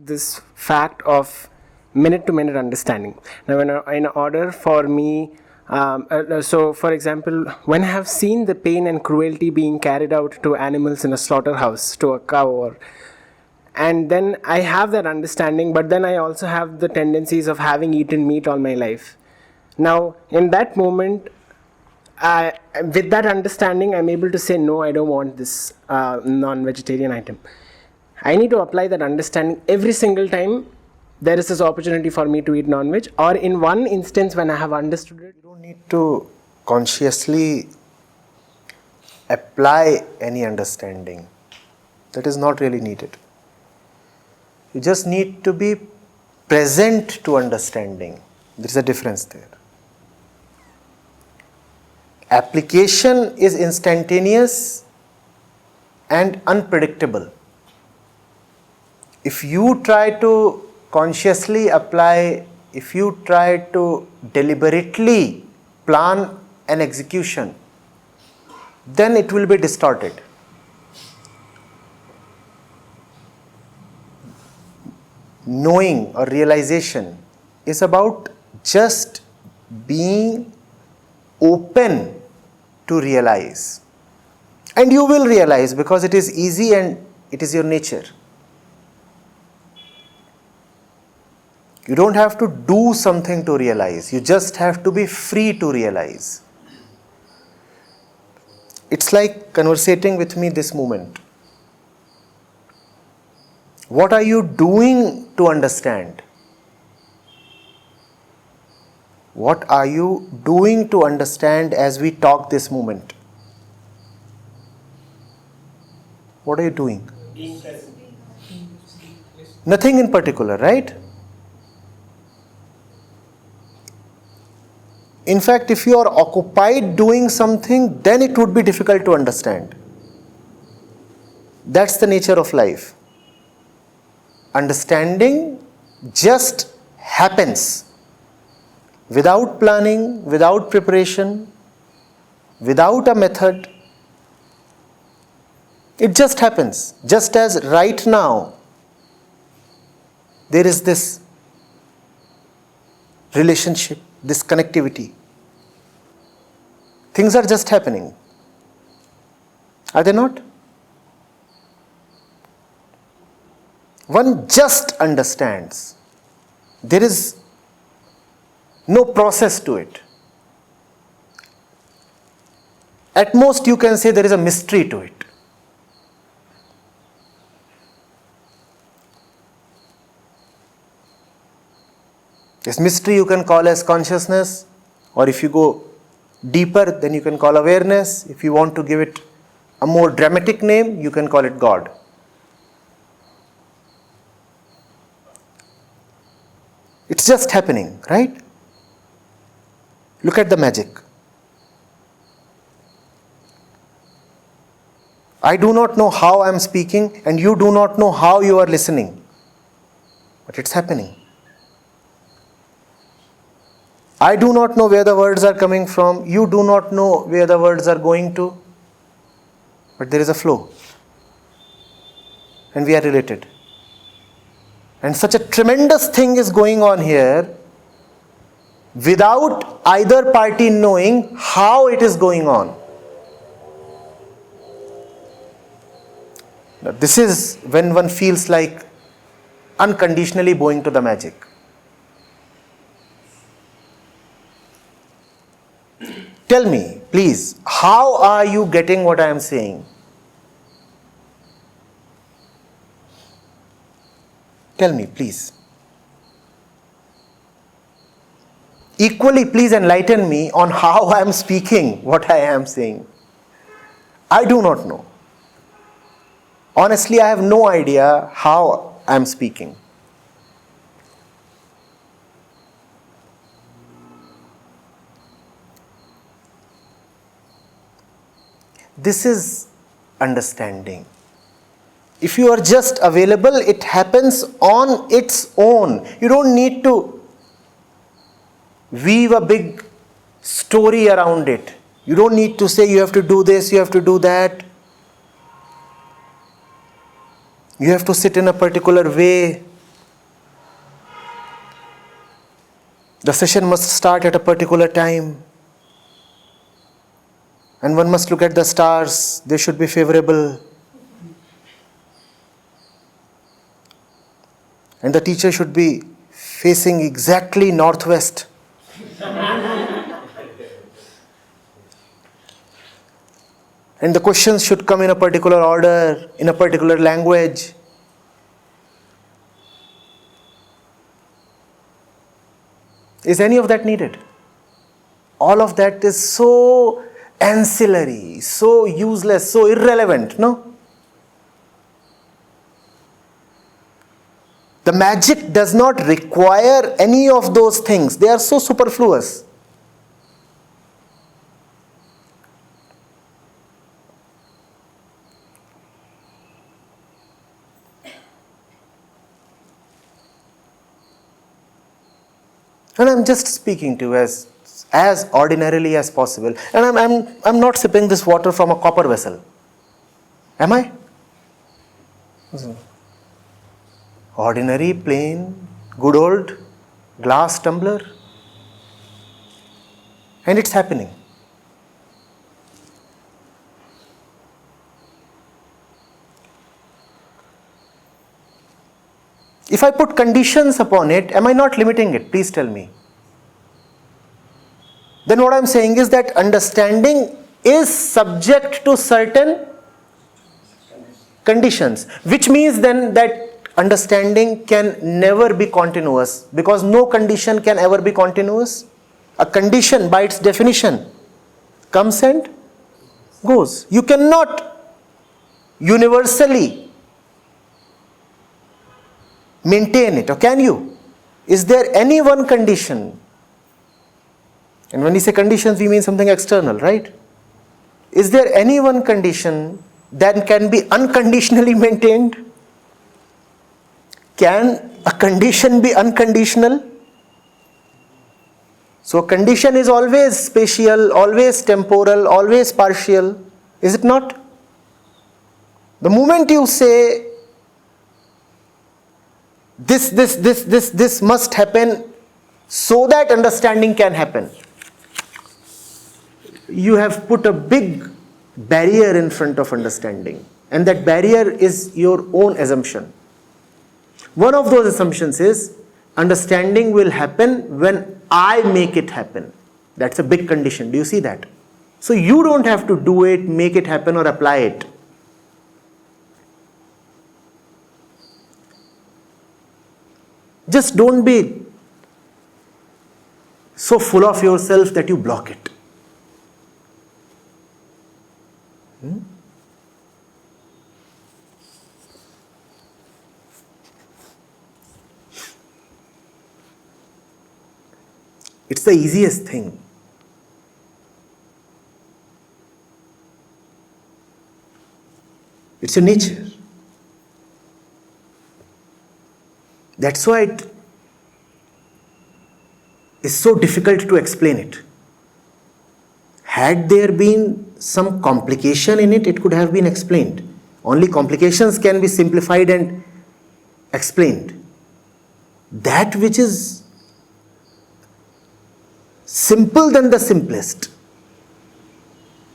this fact of minute-to-minute understanding. Now, in order for me, so for example, when I have seen the pain and cruelty being carried out to animals in a slaughterhouse, to a cow, and then I have that understanding, but then I also have the tendencies of having eaten meat all my life. Now, in that moment, with that understanding, I'm able to say, no, I don't want this non-vegetarian item. I need to apply that understanding every single time there is this opportunity for me to eat non-veg, or in one instance when I have understood it. You don't need to consciously apply any understanding. That is not really needed. You just need to be present to understanding. There is a difference there. Application is instantaneous and unpredictable. If you try to consciously apply, if you try to deliberately plan an execution, then it will be distorted. Knowing or realization is about just being open to realize. And you will realize because it is easy and it is your nature. You don't have to do something to realize. You just have to be free to realize. It's like conversating with me this moment. What are you doing to understand? What are you doing to understand as we talk this moment? What are you doing? Nothing in particular, right? In fact, if you are occupied doing something, then it would be difficult to understand. That's the nature of life. Understanding just happens without planning, without preparation, without a method. It just happens. Just as right now, there is this relationship, this connectivity. Things are just happening. Are they not? One just understands. There is no process to it. At most you can say there is a mystery to it. This mystery you can call as consciousness, or if you go deeper, then you can call awareness. If you want to give it a more dramatic name, you can call it God. It's just happening, right? Look at the magic. I do not know how I am speaking, and you do not know how you are listening, but it's happening. I do not know where the words are coming from. You do not know where the words are going to. But there is a flow. And we are related. And such a tremendous thing is going on here without either party knowing how it is going on. Now, this is when one feels like unconditionally bowing to the magic. Tell me, please, how are you getting what I am saying? Tell me, please. Equally, please enlighten me on how I am speaking what I am saying. I do not know. Honestly, I have no idea how I am speaking. This is understanding. If you are just available, it happens on its own. You don't need to weave a big story around it. You don't need to say you have to do this, you have to do that. You have to sit in a particular way. The session must start at a particular time. And one must look at the stars, they should be favorable. And the teacher should be facing exactly northwest. And the questions should come in a particular order, in a particular language. Is any of that needed? All of that is so ancillary, so useless, so irrelevant, no? The magic does not require any of those things. They are so superfluous. And I'm just speaking to you as ordinarily as possible. And I'm not sipping this water from a copper vessel. Am I? Ordinary, plain, good old glass tumbler. And it's happening. If I put conditions upon it, am I not limiting it? Please tell me. Then what I'm saying is that understanding is subject to certain conditions, which means then that understanding can never be continuous, because no condition can ever be continuous. A condition by its definition comes and goes. You cannot universally maintain it, or can you? Is there any one condition? And when we say conditions, we mean something external, right? Is there any one condition that can be unconditionally maintained? Can a condition be unconditional? So a condition is always spatial, always temporal, always partial, is it not? The moment you say this must happen so that understanding can happen, you have put a big barrier in front of understanding, and that barrier is your own assumption. One of those assumptions is understanding will happen when I make it happen. That's a big condition. Do you see that? So you don't have to do it, make it happen, or apply it. Just don't be so full of yourself that you block it. It's the easiest thing. It's your nature. That's why it is so difficult to explain it. Had there been some complication in it, it could have been explained. Only complications can be simplified and explained. That which is simple than the simplest,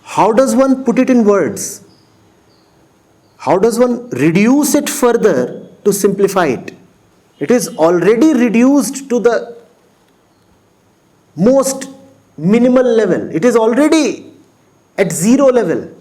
how does one put it in words? How does one reduce it further to simplify it? It is already reduced to the most minimal level. It is already at zero level.